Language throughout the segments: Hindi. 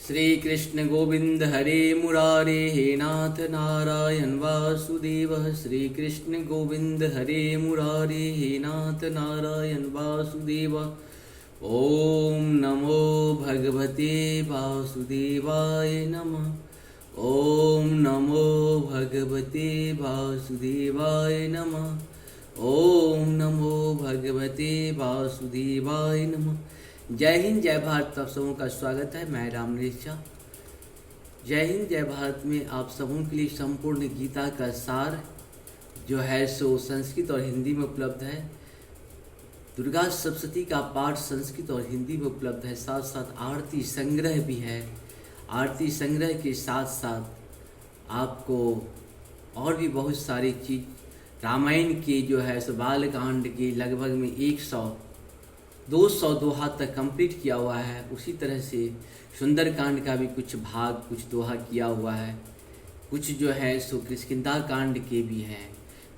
श्री कृष्ण गोविंद हरे मुरारे हे नाथ नारायण वासुदेव। श्री कृष्ण गोविंद हरे मुरारे हे नाथ नारायण वासुदेव। ओम नमो भगवते वासुदेवाय नमः। ओम नमो भगवते वासुदेवाय नमः। ओम नमो भगवते वासुदेवाय नमः। जय हिंद जय भारत। आप सबों का स्वागत है। मैं राम नरेश झा। जय हिंद जय भारत में आप सबों के लिए संपूर्ण गीता का सार जो है सो संस्कृत और हिंदी में उपलब्ध है। दुर्गा सप्तशती का पाठ संस्कृत और हिंदी में उपलब्ध है। साथ साथ आरती संग्रह भी है। आरती संग्रह के साथ साथ आपको और भी बहुत सारी चीज़ रामायण के जो है सो बालकांड के लगभग में 200 दोहा तक कंप्लीट किया हुआ है। उसी तरह से सुंदरकांड का भी कुछ भाग कुछ दोहा किया हुआ है। कुछ जो है सो किष्किंधा कांड के भी हैं,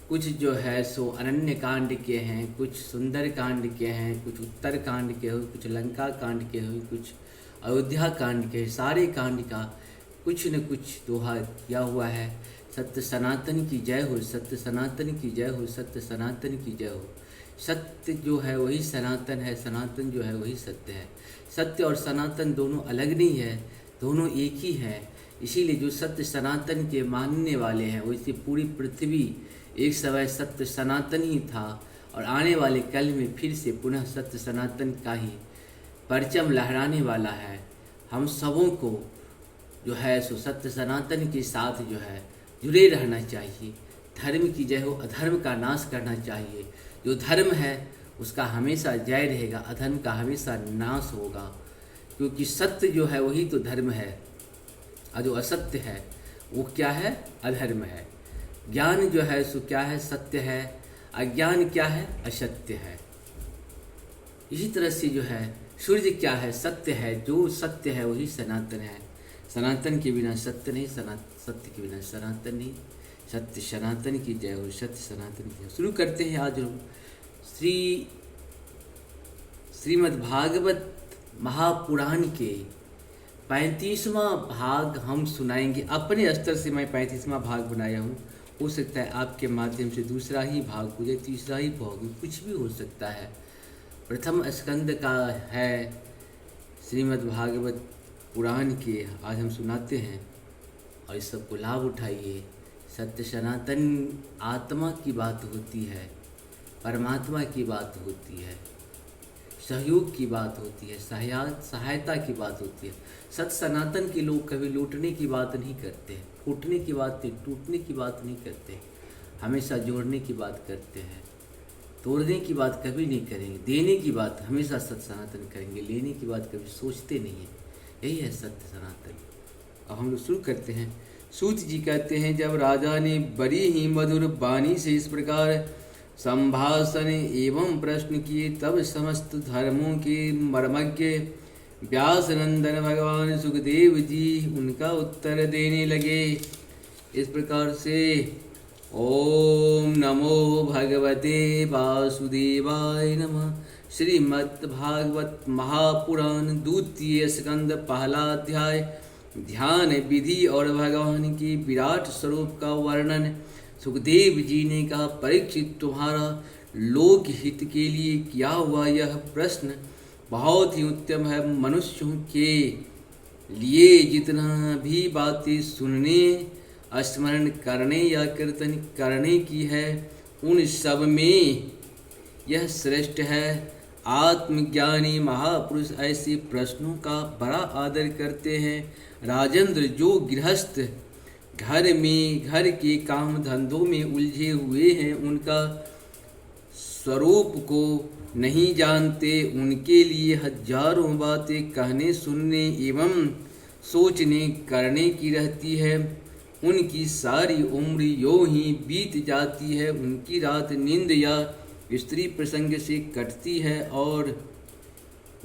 कुछ जो है सो अरण्य कांड के हैं, कुछ सुंदर कांड के हैं, कुछ उत्तर कांड के हो, कुछ लंका कांड के हो, कुछ अयोध्या कांड के। सारे कांड का कुछ न कुछ दोहा किया हुआ है। सत्य सनातन की जय हो, सत्य सनातन की जय हो, सत्य सनातन की जय हो। सत्य जो है वही सनातन है, सनातन जो है वही सत्य है। सत्य और सनातन दोनों अलग नहीं है, दोनों एक ही है। इसीलिए जो सत्य सनातन के मानने वाले हैं वो इसी पूरी पृथ्वी एक समय सत्य सनातन ही था और आने वाले कल में फिर से पुनः सत्य सनातन का ही परचम लहराने वाला है। हम सबों को जो है सो सत्य सनातन के साथ जो है जुड़े रहना चाहिए। धर्म की जय हो, अधर्म का नाश करना चाहिए। जो धर्म है उसका हमेशा जय रहेगा, अधर्म का हमेशा नाश होगा, क्योंकि सत्य जो है वही तो धर्म है और जो असत्य है वो क्या है, अधर्म है। ज्ञान जो है सो क्या है, सत्य है। अज्ञान क्या है, असत्य है। इसी तरह से जो है सूर्य क्या है, सत्य है। जो सत्य है वही सनातन है। सनातन के बिना सत्य नहीं, सत्य के बिना सनातन नहीं। सत्य सनातन की जय हो, सत्य सनातन की जय। शुरू करते हैं आज हम श्रीमद् भागवत महापुराण के 35वां भाग हम सुनाएंगे। अपने स्तर से मैं 35वां भाग बनाया हूँ। हो सकता है आपके माध्यम से दूसरा ही भाग हो जाए, तीसरा ही भाग हो, कुछ भी हो सकता है। प्रथम स्कंद का है श्रीमद् भागवत पुराण के आज हम सुनाते हैं और इस सबको लाभ उठाइए। सत्य सनातन आत्मा की बात होती है, परमात्मा की बात होती है, सहयोग की बात होती है, सहायता की बात होती है। सत्य सनातन के लोग कभी लूटने की बात नहीं करते, फूटने की बात नहीं, टूटने की बात नहीं करते, हमेशा जोड़ने की बात करते हैं। तोड़ने की बात कभी नहीं करेंगे, देने की बात हमेशा सत्य सनातन करेंगे, लेने की बात कभी सोचते नहीं हैं। यही है सत्य सनातन। अब हम लोग शुरू करते हैं। सूत जी कहते हैं, जब राजा ने बड़ी ही मधुर वाणी से इस प्रकार संभाषण एवं प्रश्न किए, तब समस्त धर्मों के मर्मज्ञ व्यास नंदन भगवान सुखदेव जी उनका उत्तर देने लगे इस प्रकार से। ओम नमो भगवते वासुदेवाय नमः। श्रीमद् भागवत महापुराण द्वितीय स्कंद पहला अध्याय ध्यान विधि और भगवान की विराट स्वरूप का वर्णन। सुखदेव जी ने कहा, परीक्षित तुम्हारा लोक हित के लिए किया हुआ यह प्रश्न बहुत ही उत्तम है। मनुष्यों के लिए जितना भी बातें सुनने, स्मरण करने या कीर्तन करने की है, उन सब में यह श्रेष्ठ है। आत्मज्ञानी महापुरुष ऐसे प्रश्नों का बड़ा आदर करते हैं। राजेंद्र, जो गृहस्थ घर के काम धंधों में उलझे हुए हैं, उनका स्वरूप को नहीं जानते, उनके लिए हजारों बातें कहने सुनने एवं सोचने करने की रहती है। उनकी सारी उम्र यूं ही बीत जाती है। उनकी रात नींद या स्त्री प्रसंग से कटती है और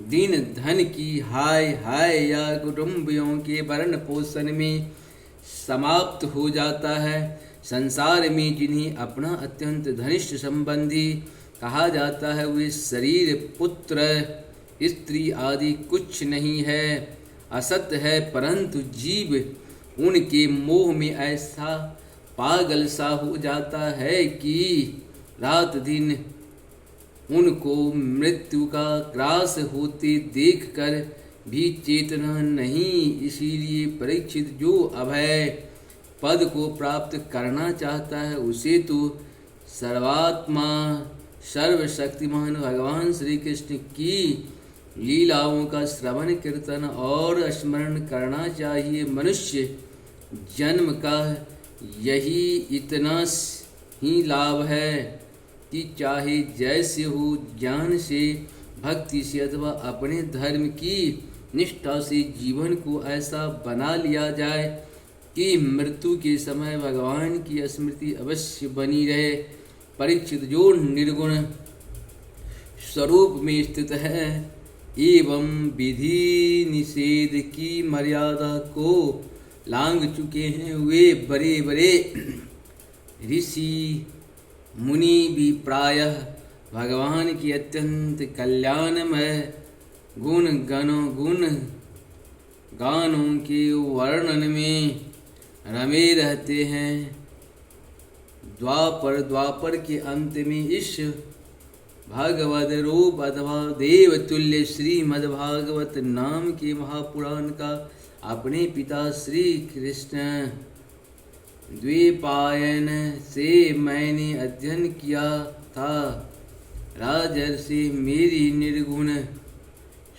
दिन धन की हाय हाय या कुटुंबियों के भरण पोषण में समाप्त हो जाता है। संसार में जिन्हें अपना अत्यंत घनिष्ठ संबंधी कहा जाता है, वे शरीर, पुत्र, स्त्री आदि कुछ नहीं है। असत्य है, परंतु जीव उनके मोह में ऐसा पागल सा हो जाता है कि रात दिन उनको मृत्यु का ग्रास होते देखकर भी चेतना नहीं। इसीलिए परीक्षित, जो अभय पद को प्राप्त करना चाहता है उसे तो सर्वात्मा सर्वशक्तिमान भगवान श्री कृष्ण की लीलाओं का श्रवण कीर्तन और स्मरण करना चाहिए। मनुष्य जन्म का यही इतना ही लाभ है कि चाहे जैसे हो, ज्ञान से, भक्ति से अथवा अपने धर्म की निष्ठा से जीवन को ऐसा बना लिया जाए कि मृत्यु के समय भगवान की स्मृति अवश्य बनी रहे। परीक्षित, जो निर्गुण स्वरूप में स्थित है एवं विधि निषेध की मर्यादा को लांघ चुके हैं, वे बड़े बड़े ऋषि मुनि भी प्रायः भगवान की अत्यंत कल्याणमय गुण गानों के वर्णन में रमे रहते हैं। द्वापर के अंत में इस भागवत रूप अथवा देवतुल्य श्रीमद्भागवत नाम के महापुराण का अपने पिता श्री कृष्ण द्वैपायन से मैंने अध्ययन किया था। राजर्षि, मेरी निर्गुण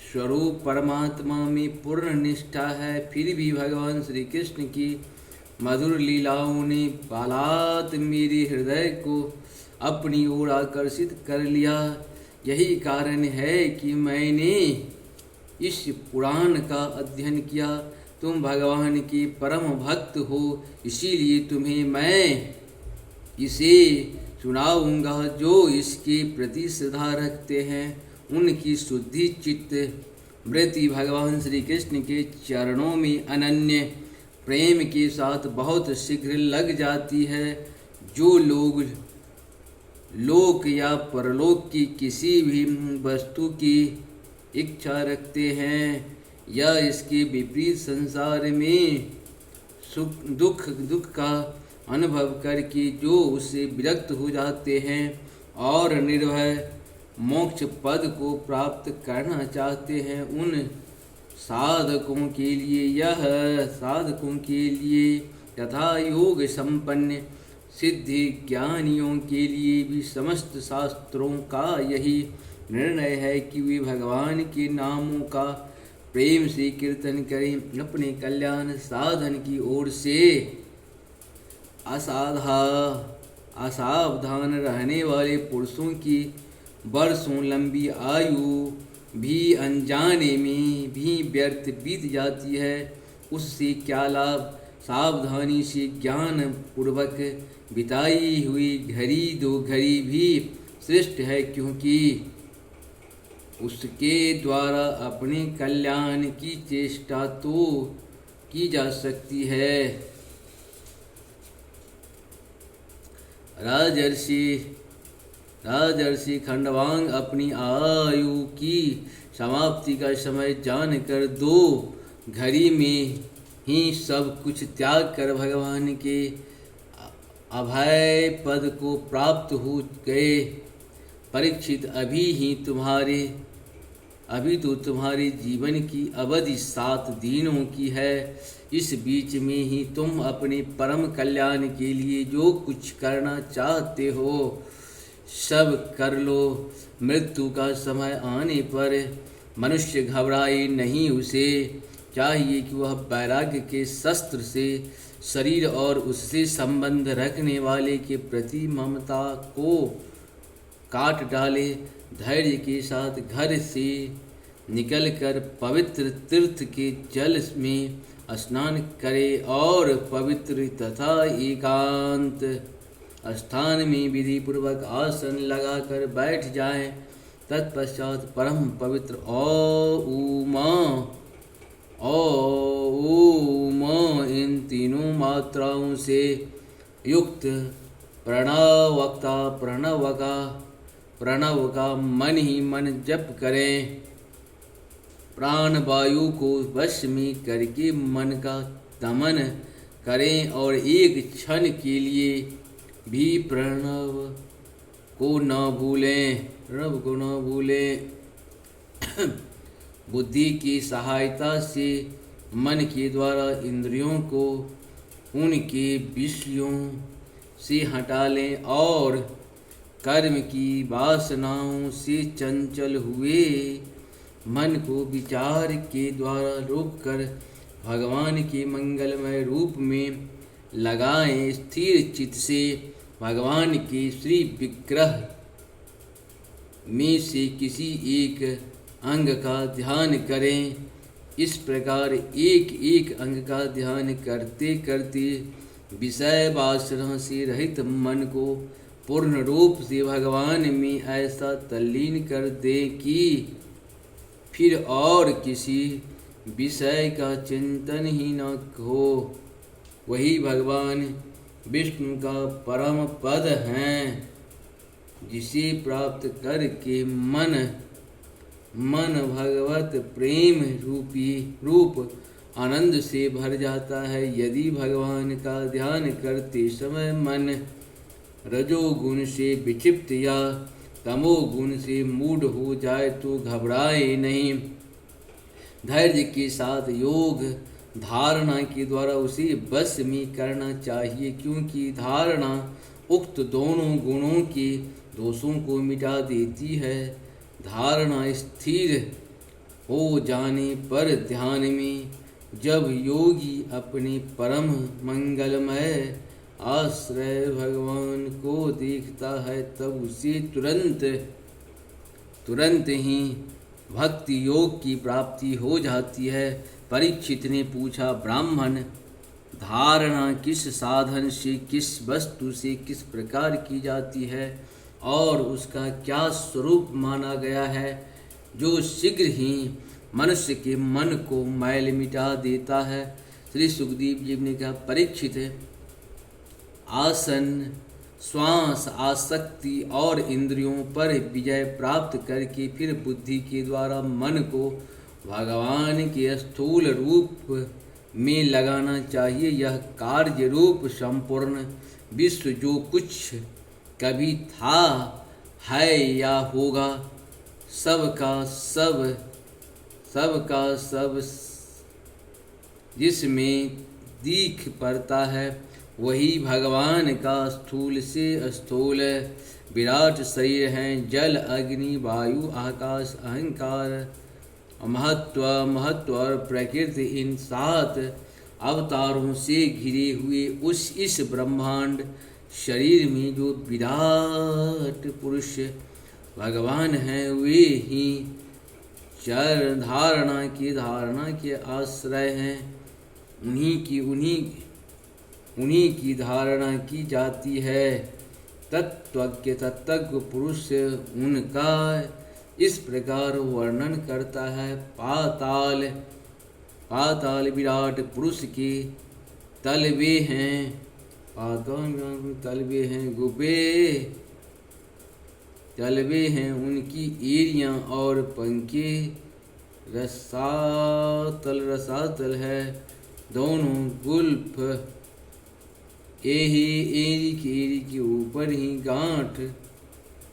स्वरूप परमात्मा में पूर्ण निष्ठा है, फिर भी भगवान श्री कृष्ण की मधुर लीलाओं ने बालात मेरे हृदय को अपनी ओर आकर्षित कर लिया। यही कारण है कि मैंने इस पुराण का अध्ययन किया। तुम भगवान के परम भक्त हो, इसीलिए तुम्हें मैं इसे सुनाऊंगा। जो इसके प्रति श्रद्धा रखते हैं उनकी शुद्धि चित्त वृत्ति भगवान श्री कृष्ण के चरणों में अनन्य प्रेम के साथ बहुत शीघ्र लग जाती है। जो लोग लोक या परलोक की किसी भी वस्तु की इच्छा रखते हैं या इसके विपरीत संसार में दुख का अनुभव करके जो उससे विरक्त हो जाते हैं और निर्भय मोक्ष पद को प्राप्त करना चाहते हैं, उन साधकों के लिए तथा योग संपन्न सिद्धि ज्ञानियों के लिए भी समस्त शास्त्रों का यही निर्णय है कि वे भगवान के नामों का प्रेम से कीर्तन करें। अपने कल्याण साधन की ओर से असावधान रहने वाले पुरुषों की वर्षों लंबी आयु भी अनजाने में भी व्यर्थ बीत जाती है। उससे क्या लाभ? सावधानी से ज्ञान पूर्वक बिताई हुई घड़ी दो घड़ी भी श्रेष्ठ है, क्योंकि उसके द्वारा अपने कल्याण की चेष्टा तो की जा सकती है। राजर्षि खंडवांग अपनी आयु की समाप्ति का समय जानकर 2 घड़ी में ही सब कुछ त्याग कर भगवान के अभय पद को प्राप्त हो गए। परीक्षित, अभी तो तुम्हारे जीवन की अवधि 7 दिनों की है। इस बीच में ही तुम अपने परम कल्याण के लिए जो कुछ करना चाहते हो सब कर लो। मृत्यु का समय आने पर मनुष्य घबराए नहीं। उसे चाहिए कि वह वैराग्य के शस्त्र से शरीर और उससे संबंध रखने वाले के प्रति ममता को काट डाले। धैर्य के साथ घर से निकलकर पवित्र तीर्थ के जल में स्नान करे और पवित्र तथा एकांत स्थान में विधि पूर्वक आसन लगाकर बैठ जाए। तत्पश्चात परम पवित्र ओम इन तीनों मात्राओं से युक्त प्रणव का मन ही मन जप करें। प्राण वायु को वश में करके मन का दमन करें और एक क्षण के लिए भी प्रणव को न भूलें, प्रणव को न भूलें। बुद्धि की सहायता से मन के द्वारा इंद्रियों को उनके विषयों से हटा लें और कर्म की वासनाओं से चंचल हुए मन को विचार के द्वारा रोककर भगवान के मंगलमय रूप में लगाएं। स्थिर चित्त से भगवान के श्री विग्रह में से किसी एक अंग का ध्यान करें। इस प्रकार एक एक अंग का ध्यान करते करते विषय वासना से रहित मन को पूर्ण रूप से भगवान में ऐसा तल्लीन कर दें कि फिर और किसी विषय का चिंतन ही न हो। वही भगवान विष्णु का परम पद हैं, जिसे प्राप्त करके मन भगवत प्रेम रूप आनंद से भर जाता है। यदि भगवान का ध्यान करते समय मन रजोगुण से विक्षिप्त या तमोगुण से मूढ़ हो जाए तो घबराए नहीं। धैर्य के साथ योग धारणा के द्वारा उसे बस में करना चाहिए, क्योंकि धारणा उक्त दोनों गुणों के दोषों को मिटा देती है। धारणा स्थिर हो जाने पर ध्यान में जब योगी अपने परम मंगलमय आश्रय भगवान को देखता है, तब उसे तुरंत ही भक्ति योग की प्राप्ति हो जाती है। परीक्षित ने पूछा, ब्राह्मण, धारणा किस साधन से, किस वस्तु से, किस प्रकार की जाती है और उसका क्या स्वरूप माना गया है, जो शीघ्र ही मनुष्य के मन को मैल मिटा देता है? श्री सुखदेव जी ने कहा, परीक्षित, आसन, श्वास, आसक्ति और इंद्रियों पर विजय प्राप्त करके फिर बुद्धि के द्वारा मन को भगवान के स्थूल रूप में लगाना चाहिए। यह कार्य रूप संपूर्ण विश्व जो कुछ कभी था, है या होगा, सबका सब जिसमें दिख पड़ता है, वही भगवान का स्थूल से स्थूल विराट शरीर हैं। जल, अग्नि, वायु, आकाश, अहंकार, महत्व और प्रकृति, इन 7 अवतारों से घिरे हुए इस ब्रह्मांड शरीर में जो विराट पुरुष भगवान हैं, वे ही धारणा के आश्रय हैं। उन्हीं की धारणा की जाती है। तत्वज्ञ पुरुष उनका इस प्रकार वर्णन करता है। पाताल विराट पुरुष के तलवे हैं, तलवे हैं, गुफे तलवे हैं, उनकी एरियां और पंखे रसातल है, दोनों गुल्फ एरी के ऊपर ही गांठ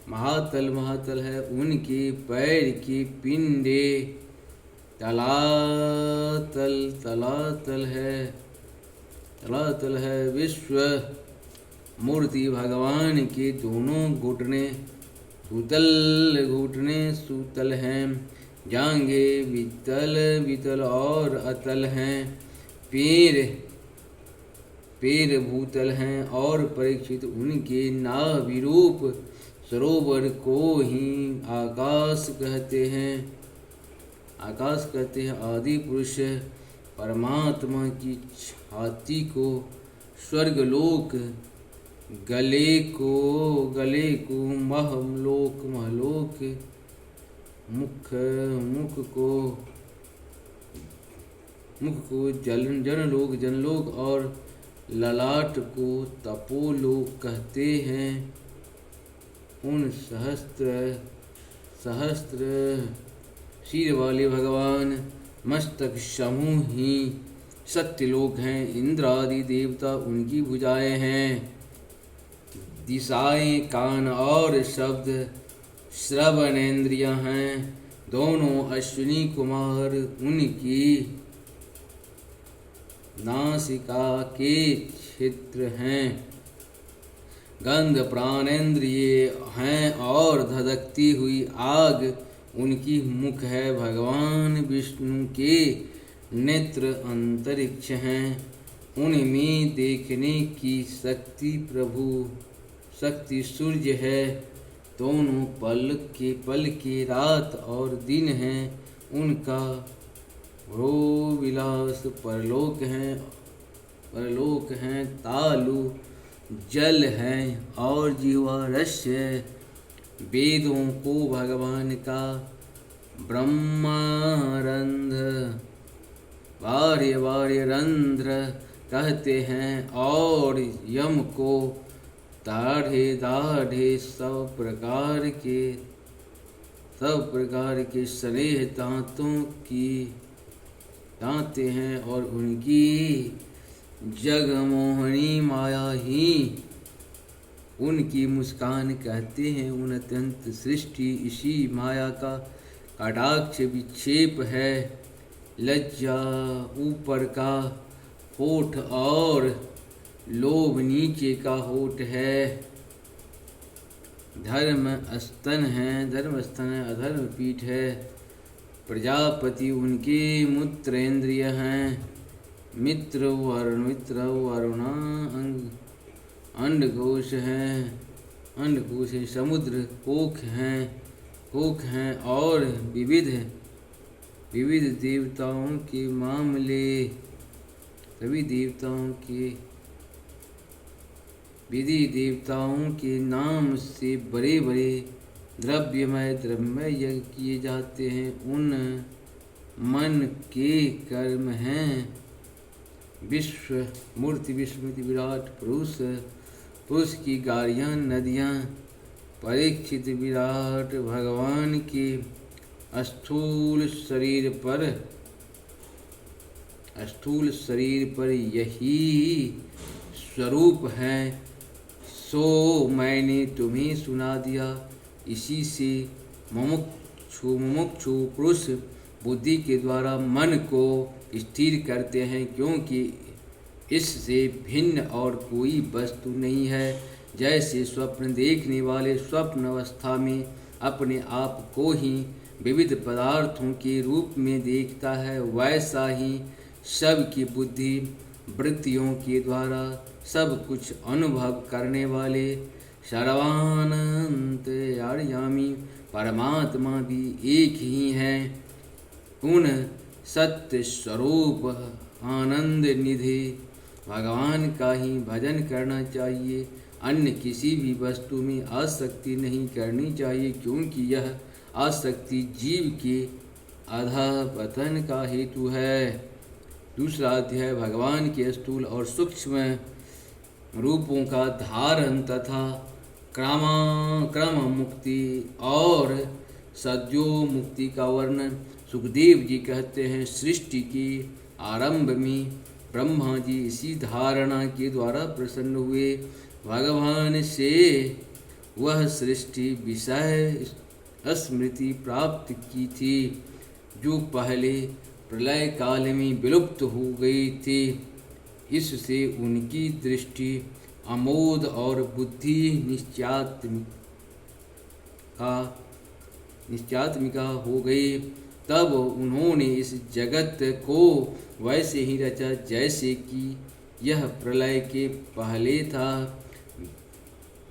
महातल है, उनके पैर के पिंडे तलातल है। विश्व मूर्ति भगवान के दोनों घुटने सूतल हैं, जांघे वितल और अतल हैं, पैर भूतल हैं। और परीक्षित, उनके नाभिरूप सरोवर को ही आकाश कहते हैं। आदि पुरुष परमात्मा की छाती को स्वर्गलोक, गले को महलोक, मुख को जनलोक और ललाट को तपोलोक कहते हैं। उन सहस्त्र शीर वाले भगवान मस्तक समूह ही सत्यलोक हैं, इंद्र आदि देवता उनकी भुजाएं हैं। दिशाएं कान और शब्द श्रवणेन्द्रियां हैं, दोनों अश्विनी कुमार उनकी नासिका के छिद्र हैं। गंध प्राणेन्द्रिय हैं और धधकती हुई आग उनकी मुख है। भगवान विष्णु के नेत्र अंतरिक्ष हैं, उनमें देखने की शक्ति प्रभु शक्ति सूर्य है। दोनों पल के रात और दिन हैं, उनका रो विलास परलोक हैं। तालु जल हैं और जीवा रस है। वेदों को भगवान का ब्रह्मारंध वार्य रंध्र कहते हैं और यम को दाढ़े सब प्रकार के स्नेह दांते हैं और उनकी जगमोहनी माया ही उनकी मुस्कान कहते हैं। अत्यंत सृष्टि इसी माया का कटाक्ष विक्षेप है। लज्जा ऊपर का होठ और लोभ नीचे का होठ है। धर्म स्तन है अधर्म पीठ है। प्रजापति उनके मूत्रेंद्रिय हैं। मित्र वरुणा अंडकोश है। समुद्र कोख हैं और विविध देवताओं के मामले सभी देवताओं के नाम से बड़े द्रव्यमय यज्ञ किए जाते हैं। उन मन के कर्म हैं। विश्वमूर्ति विराट पुरुष की गाड़ियाँ नदियाँ। परीक्षित विराट भगवान के स्थूल शरीर पर यही स्वरूप है। सो मैंने तुम्हें सुना दिया। इसी से मुमुक्षु पुरुष बुद्धि के द्वारा मन को स्थिर करते हैं, क्योंकि इससे भिन्न और कोई वस्तु नहीं है। जैसे स्वप्न देखने वाले स्वप्न अवस्था में अपने आप को ही विविध पदार्थों के रूप में देखता है, वैसा ही सबकी बुद्धि वृत्तियों के द्वारा सब कुछ अनुभव करने वाले सर्वानंतर्यामी परमात्मा भी एक ही हैं। उन सत्य स्वरूप आनंद निधि भगवान का ही भजन करना चाहिए। अन्य किसी भी वस्तु में आसक्ति नहीं करनी चाहिए, क्योंकि यह आसक्ति जीव के अधःपतन का हेतु है। दूसरा अध्याय भगवान के स्थूल और सूक्ष्म रूपों का धारण तथा क्रम मुक्ति और सद्यो मुक्ति का वर्णन। सुखदेव जी कहते हैं, सृष्टि के आरंभ में ब्रह्मा जी इसी धारणा के द्वारा प्रसन्न हुए। भगवान से वह सृष्टि विषय स्मृति प्राप्त की थी, जो पहले प्रलय काल में विलुप्त हो गई थी। इससे उनकी दृष्टि अमोद और बुद्धि निश्चात्मिका हो गई। तब उन्होंने इस जगत को वैसे ही रचा जैसे कि यह प्रलय के पहले था।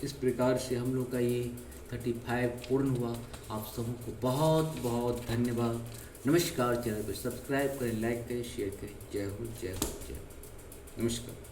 इस प्रकार से हम लोग का ये 35 पूर्ण हुआ। आप सबों को बहुत बहुत धन्यवाद। नमस्कार। चैनल को सब्सक्राइब करें, लाइक करें, शेयर करें। जय हो। नमस्कार।